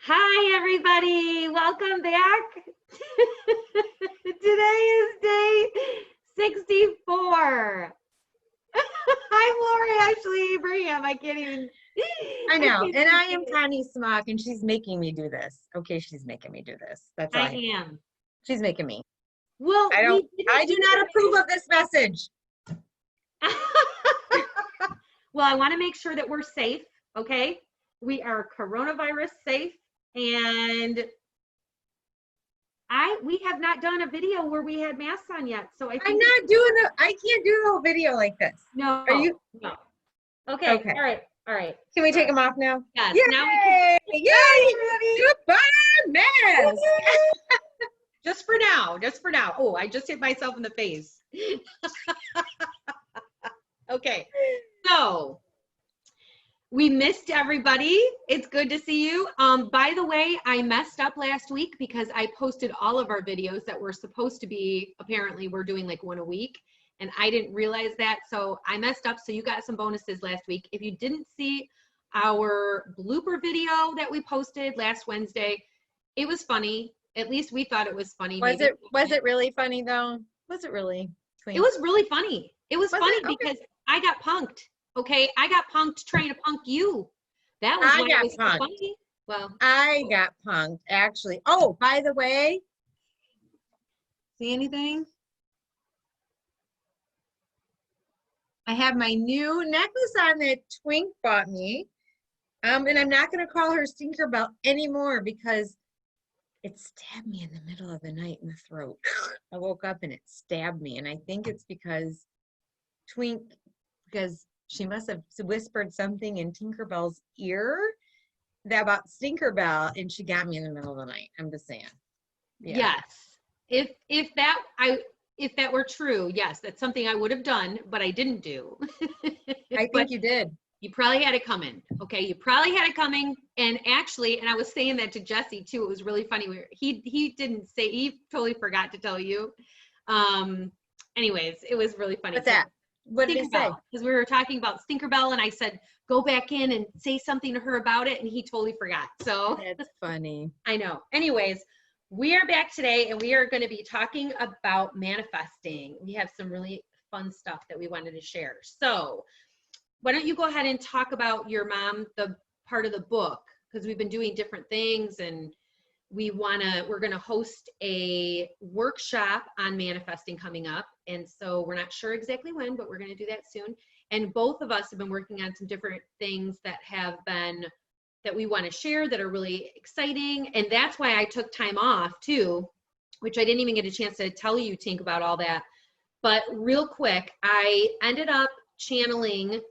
Hi, everybody. Welcome back. Today is day 64. I'm Lori Ashley Abraham. I can't even. I know. can't And even I say am it. Connie Smock, and she's making me do this. Okay, she's making me do this. That's all I I know. am. She's making me. Well, we I didn't do do not approve of this message. that. Well, I want to make sure that we're safe. Okay. We are coronavirus safe. And we have not done a video where we had masks on yet. So I think I can't do the whole video like this. Are no, you? no. Okay. Okay. All right. All right. Can we All take right. them off now? Yes. Yay! Now we can. Yay! Everybody. Goodbye, mask. Just for now. Just for now. Oh, I just hit myself in the face. Okay. So we missed everybody. It's good to see you. By the way, I messed up last week because I posted all of our videos that were supposed to be, apparently we're doing like one a week, and I didn't realize that. So I messed up. So you got some bonuses last week. If you didn't see our blooper video that we posted last Wednesday, it was funny. At least we thought it was funny. Was Maybe it really funny though? Was it really? it was really funny. It was Was funny it? Okay. because I got punked. Okay, I got punked trying to punk you. That was I why it got was so punked. funny. Well, I got punked, actually. Oh, by the way, see anything? I have my new necklace on that Twink bought me. And I'm not going to call her Tinkerbell anymore because it stabbed me in the middle of the night in the throat. I woke up and it stabbed me. And I think it's because she must have whispered something in Tinkerbell's ear about Tinkerbell, and she got me in the middle of the night. I'm just saying. Yeah. yes. If that were true, yes, that's something I would have done, but I didn't do. I think you did. You probably had it coming. Okay, you probably had it coming. And actually, and I was saying that to Jesse too. It was really funny. He didn't say. He totally forgot to tell you. Anyways, it was really funny. What's that? What did he say? Because we were talking about Stinkerbell, and I said go back in and say something to her about it, and he totally forgot. So That's funny. I know. Anyways, we are back today, and we are going to be talking about manifesting. We have some really fun stuff that we wanted to share. So why don't you go ahead and talk about your mom, the part of the book, because we've been doing different things, and we're going to host a workshop on manifesting coming up. And so we're not sure exactly when, but we're going to do that soon. And both of us have been working on some different things that we want to share that are really exciting. And that's why I took time off too, which I didn't even get a chance to tell you, Tink, about all that. But real quick, I ended up channeling.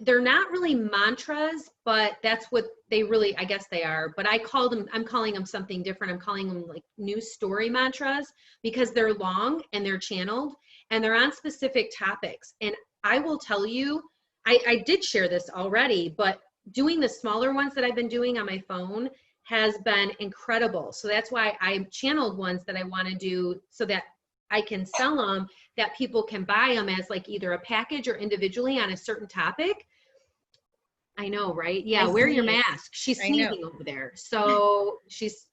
They're not really mantras, but that's what they really, I guess they are. But I'm calling them something different. I'm calling them like new story mantras because they're long and they're channeled and they're on specific topics. And I will tell you, I did share this already, but doing the smaller ones that I've been doing on my phone has been incredible. So that's why I channeled ones that I want to do so that I can sell them, that people can buy them as like either a package or individually on a certain topic. I know, right? Yeah, wear your mask. She's sneezing over there. So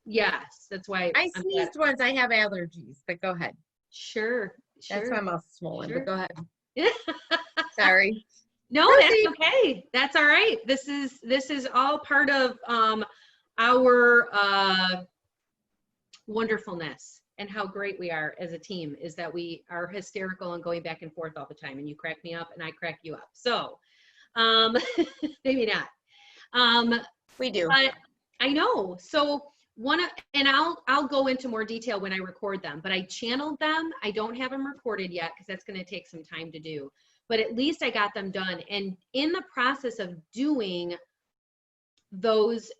yes, that's why. I sneezed once. I have allergies, but go ahead. Sure. That's why my mouth's swollen, Sure. but go ahead. Sorry. No, that's okay. That's all right. This is all part of our wonderfulness and how great we are as a team is that we are hysterical and going back and forth all the time, and you crack me up and I crack you up. So maybe not. We do. But I know. So and I'll go into more detail when I record them, but I channeled them. I don't have them recorded yet because that's going to take some time to do, but at least I got them done. And in the process of doing those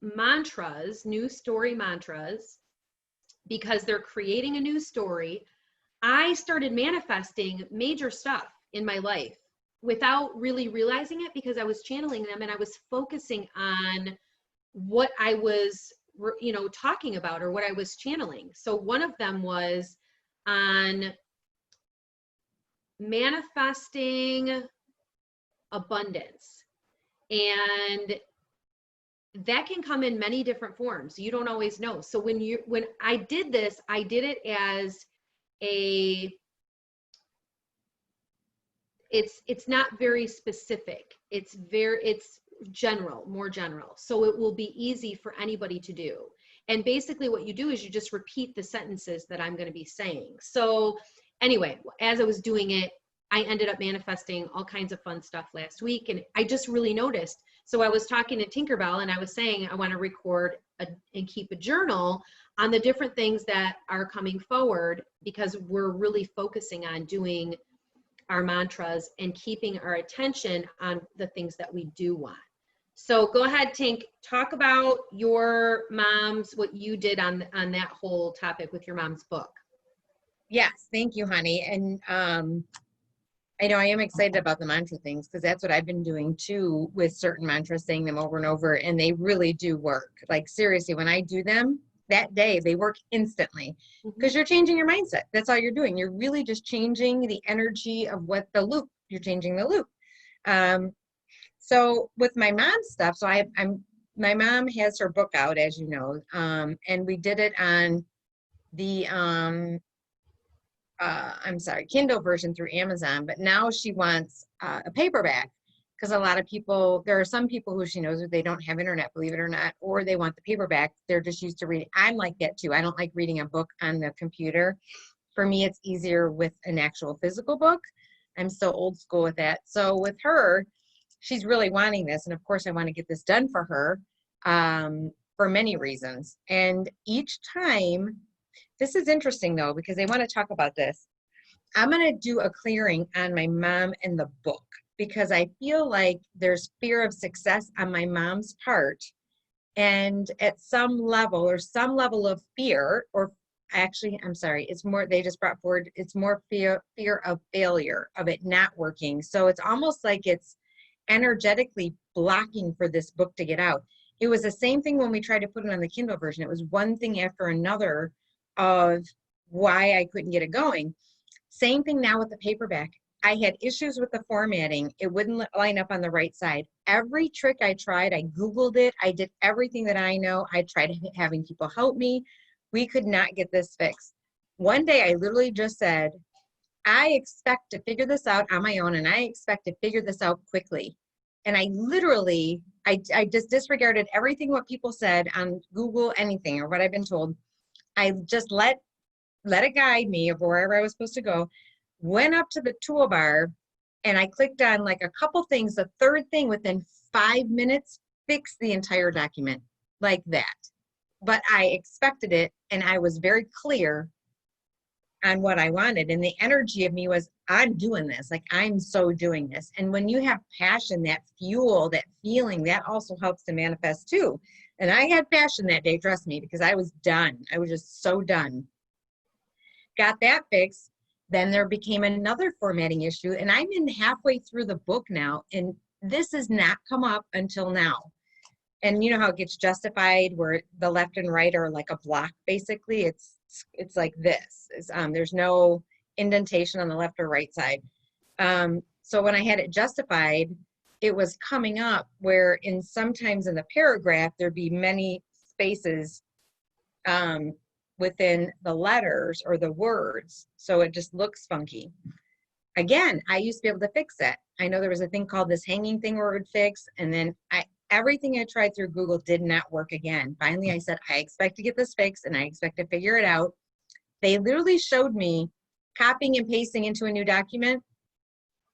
mantras, new story mantras, because they're creating a new story, I started manifesting major stuff in my life without really realizing it because I was channeling them and I was focusing on what I was, talking about or what I was channeling. So one of them was on manifesting abundance. And that can come in many different forms. You don't always know. So when I did this, I did it as it's not very specific. It's general, more general. So it will be easy for anybody to do. And basically what you do is you just repeat the sentences that I'm going to be saying. So anyway, as I was doing it, I ended up manifesting all kinds of fun stuff last week. And I just really noticed. So I was talking to Tinkerbell and I was saying, I want to record and keep a journal on the different things that are coming forward, because we're really focusing on doing our mantras and keeping our attention on the things that we do want. So go ahead, Tink, talk about your mom's, what you did on that whole topic with your mom's book. Yes, thank you, honey. And I know I am excited about the mantra things, because that's what I've been doing too with certain mantras, saying them over and over, and they really do work. Like seriously, when I do them that day, they work instantly, because you're changing your mindset. That's all you're doing. You're really just changing the energy of you're changing the loop. So with my mom's stuff, so my mom has her book out, as you know, and we did it on the Kindle version through Amazon, but now she wants a paperback, because a lot of people, there are some people who she knows they don't have internet, believe it or not, or they want the paperback. They're just used to reading. I'm like that too. I don't like reading a book on the computer. For me, it's easier with an actual physical book. I'm so old school with that. So with her, she's really wanting this. And of course, I want to get this done for her for many reasons. And each time, this is interesting though, because they want to talk about this. I'm going to do a clearing on my mom and the book, because I feel like there's fear of success on my mom's part. And at some level of fear, or actually, I'm sorry, it's more, they just brought forward, it's more fear of failure, of it not working. So it's almost like it's energetically blocking for this book to get out. It was the same thing when we tried to put it on the Kindle version. It was one thing after another of why I couldn't get it going. Same thing now with the paperback. I had issues with the formatting. It wouldn't line up on the right side. Every trick I tried, I Googled it. I did everything that I know. I tried having people help me. We could not get this fixed. One day I literally just said, I expect to figure this out on my own, and I expect to figure this out quickly. And I literally, I just disregarded everything what people said on Google, anything, or what I've been told. I just let it guide me of wherever I was supposed to go. Went up to the toolbar and I clicked on like a couple things. The third thing within 5 minutes fixed the entire document like that. But I expected it, and I was very clear on what I wanted. And the energy of me was, I'm doing this. Like, I'm so doing this. And when you have passion, that fuel, that feeling, that also helps to manifest too. And I had passion that day, trust me, because I was done. I was just so done. Got that fixed. Then there became another formatting issue, and I'm in halfway through the book now, and this has not come up until now. And you know how it gets justified where the left and right are like a block, basically. It's like this. There's no indentation on the left or right side. So when I had it justified, it was coming up where sometimes in the paragraph, there'd be many spaces within the letters or the words. So it just looks funky. Again, I used to be able to fix that. I know there was a thing called this hanging thing where it would fix, and then everything I tried through Google did not work again. Finally, I said, I expect to get this fixed, and I expect to figure it out. They literally showed me copying and pasting into a new document,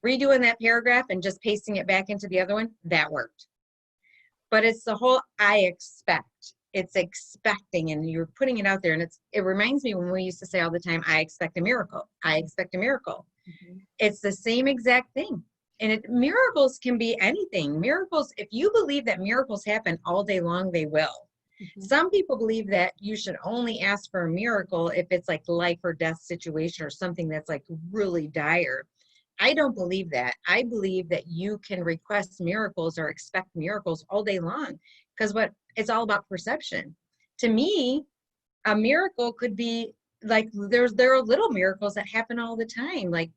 redoing that paragraph and just pasting it back into the other one. That worked. But it's the whole I expect. It's expecting, and you're putting it out there. And it reminds me when we used to say all the time, I expect a miracle. I expect a miracle. Mm-hmm. It's the same exact thing. And miracles can be anything. Miracles, if you believe that miracles happen all day long, they will. Mm-hmm. Some people believe that you should only ask for a miracle if it's like life or death situation or something that's like really dire. I don't believe that. I believe that you can request miracles or expect miracles all day long, because it's all about perception. To me, a miracle could be like there are little miracles that happen all the time, like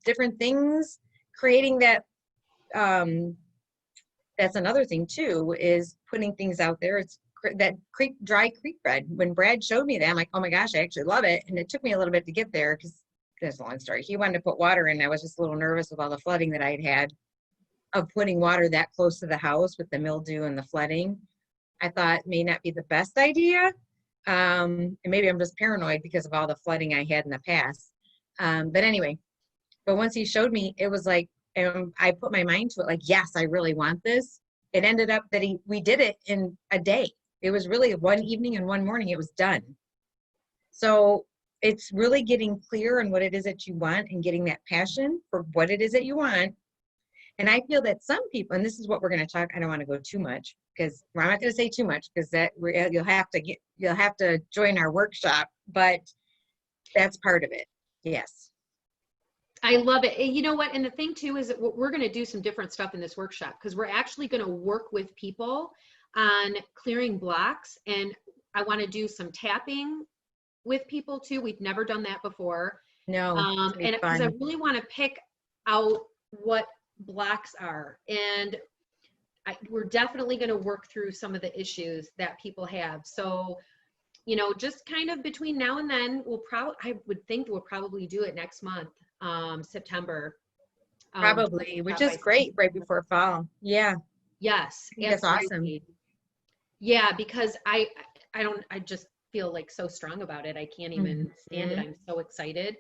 different things creating that that's another thing too, is putting things out there. It's that dry creek bed. When Brad showed me that, I'm like, oh my gosh, I actually love it. And it took me a little bit to get there because that's a long story. He wanted to put water in. I was just a little nervous with all the flooding that I'd had of putting water that close to the house with the mildew and the flooding. I thought may not be the best idea. And maybe I'm just paranoid because of all the flooding I had in the past. But anyway, but once he showed me, it was like, I put my mind to it, like, yes, I really want this. It ended up that we did it in a day. It was really one evening and one morning, it was done. So it's really getting clear on what it is that you want and getting that passion for what it is that you want. And I feel that some people, and this is what we're going to talk, I don't want to go too much because I'm not going to say too much because you'll have to join our workshop, but that's part of it. Yes. I love it. And you know what? And the thing too is that we're going to do some different stuff in this workshop because we're actually going to work with people on clearing blocks. And I want to do some tapping with people too. We've never done that before. No. And because I really want to pick out what blocks are. And we're definitely going to work through some of the issues that people have. So, you know, just kind of between now and then, I would think we'll probably do it next month. September. Probably, which is great right before fall. Yeah. Yes. That's awesome. Yeah, because I just feel like so strong about it. I can't even stand it. I'm so excited.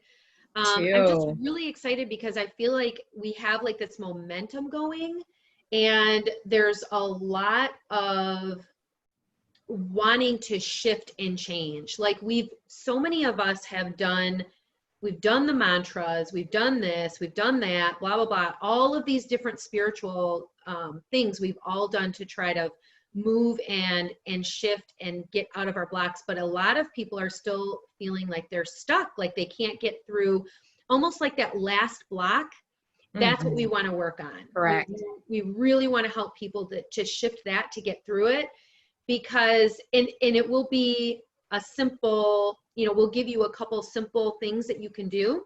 I'm just really excited because I feel like we have like this momentum going and there's a lot of wanting to shift and change. Like so many of us we've done the mantras, we've done this, we've done that, blah, blah, blah. All of these different spiritual things we've all done to try to move and shift and get out of our blocks. But a lot of people are still feeling like they're stuck, like they can't get through, almost like that last block. That's what we want to work on. Correct. We really want to help people to shift that, to get through it, because, and it will be a simple, you know, we'll give you a couple simple things that you can do,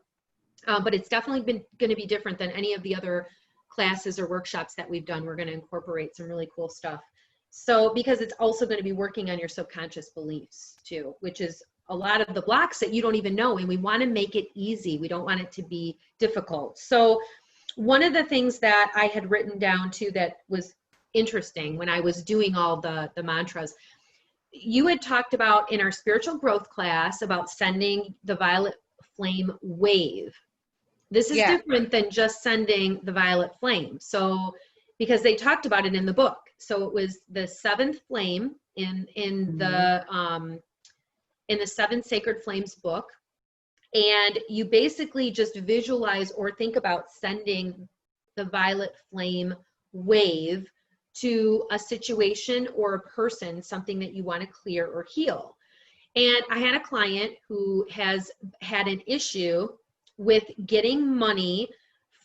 but it's definitely going to be different than any of the other classes or workshops that we've done. We're going to incorporate some really cool stuff. So, because it's also going to be working on your subconscious beliefs too, which is a lot of the blocks that you don't even know. And we want to make it easy. We don't want it to be difficult. So one of the things that I had written down too that was interesting when I was doing all the mantras, you had talked about in our spiritual growth class about sending the violet flame wave. This is different than just sending the violet flame. So, because they talked about it in the book. So it was the seventh flame in the Seven Sacred Flames book. And you basically just visualize or think about sending the violet flame wave to a situation or a person, something that you want to clear or heal. And I had a client who has had an issue with getting money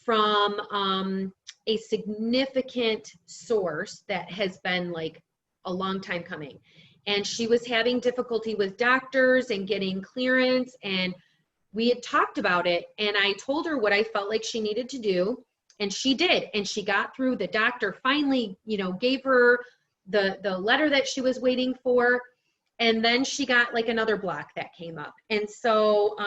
from a significant source that has been like a long time coming. And she was having difficulty with doctors and getting clearance. And we had talked about it. And I told her what I felt like she needed to do. And she did. And she got through. The doctor finally, you know, gave her the letter that she was waiting for. And then she got like another block that came up. And so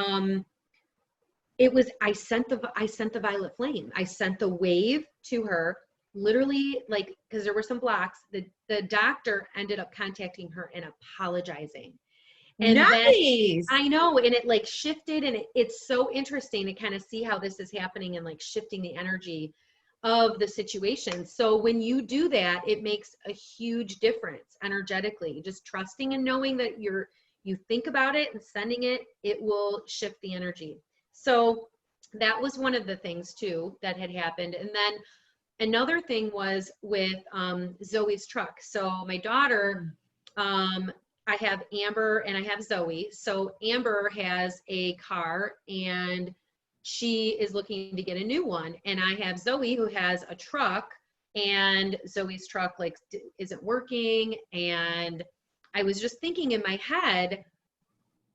it was, I sent the violet flame. I sent the wave to her, literally, like, because there were some blocks. The doctor ended up contacting her and apologizing. And nice. I know, and it like shifted, and it's so interesting to kind of see how this is happening and like shifting the energy of the situation. So when you do that, it makes a huge difference energetically. Just trusting and knowing that you think about it and sending it, it will shift the energy. So that was one of the things too that had happened. And then another thing was with Zoe's truck. So my daughter, I have Amber and I have Zoe. So Amber has a car and she is looking to get a new one. And I have Zoe who has a truck, and Zoe's truck like isn't working. And I was just thinking in my head,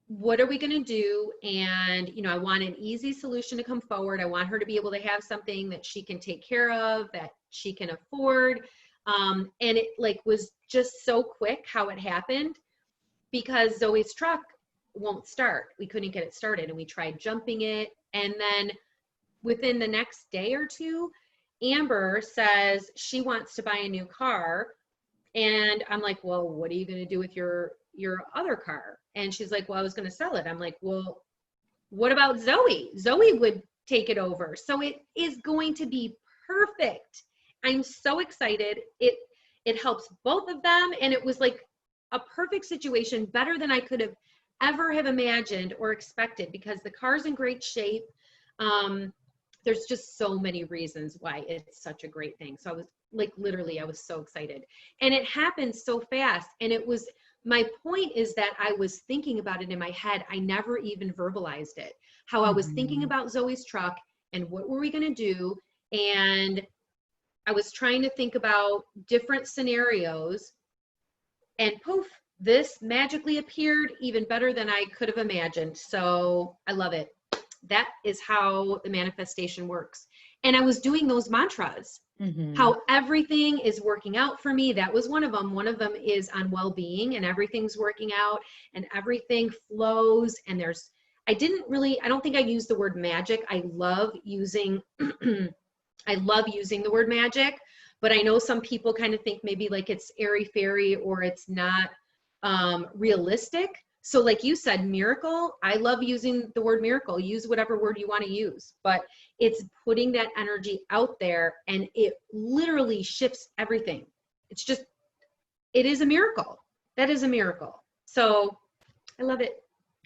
what are we going to do? And, you know, I want an easy solution to come forward. I want her to be able to have something that she can take care of, that she can afford. And it like was just so quick how it happened because Zoe's truck won't start. We couldn't get it started and we tried jumping it. And then within the next day or two, Amber says she wants to buy a new car. And I'm like, well, what are you going to do with your other car? And she's like, well, I was going to sell it. I'm like, well, what about Zoe? Zoe would take it over. So it is going to be perfect. I'm so excited. It helps both of them. And it was like a perfect situation, better than I could have ever have imagined or expected, because the car's in great shape. There's just so many reasons why it's such a great thing. So I was like, literally, I was so excited. And it happened so fast. And it was, my point is that I was thinking about it in my head. I never even verbalized it, how I was thinking about Zoe's truck and what were we going to do. And I was trying to think about different scenarios, and poof, this magically appeared even better than I could have imagined. So I love it. That is how the manifestation works. And I was doing those mantras, how everything is working out for me. That was one of them. One of them is on well-being, and everything's working out and everything flows. And I don't think I used the word magic. I love using the word magic, but I know some people kind of think maybe like it's airy fairy or it's not realistic. So like you said, miracle, I love using the word miracle. Use whatever word you want to use, but it's putting that energy out there and it literally shifts everything. It is a miracle. That is a miracle. So I love it.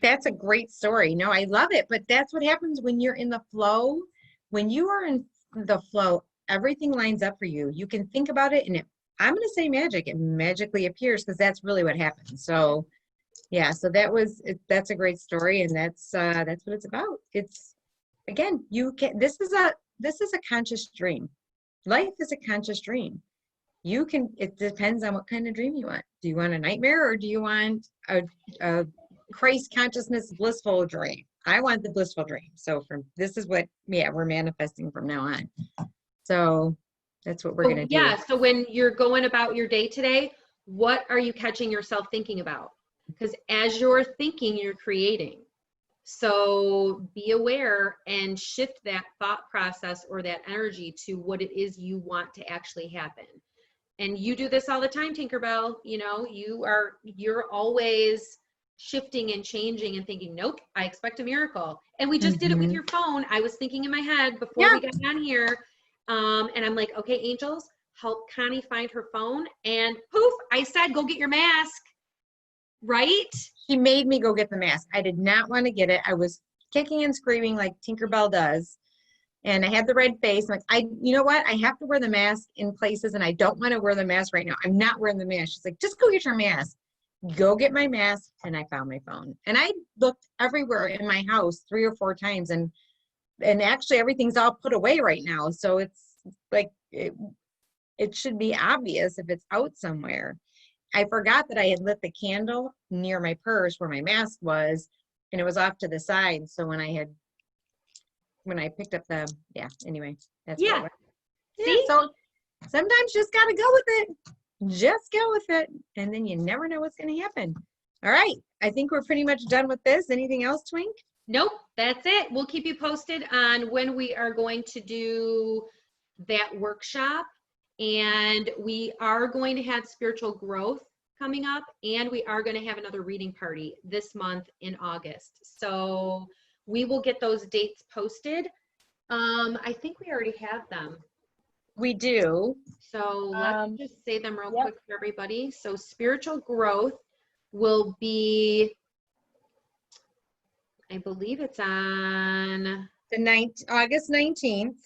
That's a great story. No, I love it. But that's what happens when you're in the flow. When you are in the flow, everything lines up for you. You can think about it and I'm going to say magic. It magically appears, because that's really what happens. So yeah, so that's a great story, and that's what it's about. It's, again, this is a conscious dream. Life is a conscious dream. It depends on what kind of dream you want. Do you want a nightmare, or do you want a Christ consciousness blissful dream? I want the blissful dream. So this is what, we're manifesting from now on. So that's what we're going to do. Yeah. So when you're going about your day today, what are you catching yourself thinking about? Because as you're thinking, you're creating. So be aware and shift that thought process or that energy to what it is you want to actually happen. And you do this all the time, Tinkerbell. You know, you're always shifting and changing and thinking, nope, I expect a miracle. And we just did it with your phone. I was thinking in my head before we got on here. And I'm like, okay, angels, help Connie find her phone. And poof, I said, go get your mask. Right? She made me go get the mask. I did not want to get it. I was kicking and screaming like Tinkerbell does. And I had the red face. I'm like, you know what? I have to wear the mask in places, and I don't want to wear the mask right now. I'm not wearing the mask. She's like, just go get your mask. Go get my mask. And I found my phone. And I looked everywhere in my house 3 or 4 times. And actually everything's all put away right now. So it's like, it should be obvious if it's out somewhere. I forgot that I had lit the candle near my purse where my mask was, and it was off to the side. So when I picked up anyway, that's what it was. See? So sometimes you just got to go with it. Just go with it. And then you never know what's going to happen. All right. I think we're pretty much done with this. Anything else, Twink? Nope. That's it. We'll keep you posted on when we are going to do that workshop. And we are going to have spiritual growth coming up, and we are going to have another reading party this month in August. So we will get those dates posted. I think we already have them. We do. So let's just say them real quick for everybody. So spiritual growth will be, I believe it's on August 19th.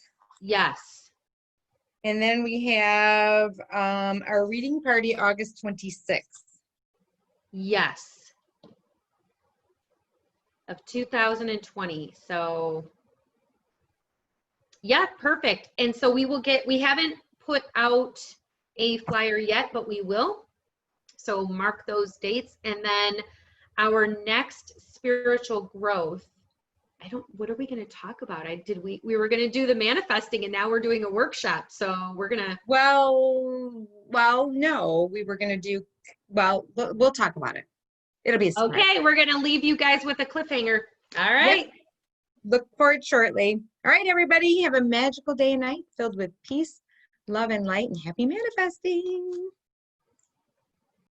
Yes. And then we have our reading party August 26th. Yes. Of 2020. So yeah, perfect. And so we haven't put out a flyer yet, but we will. So mark those dates. And then our next spiritual growth, what are we going to talk about? We were going to do the manifesting, and now we're doing a workshop. So we're going to. Well, well, no, we were going to do, well, we'll talk about it. It'll be a surprise. Okay, we're going to leave you guys with a cliffhanger. All right. Yep. Look for it shortly. All right, everybody, have a magical day and night filled with peace, love, and light, and happy manifesting.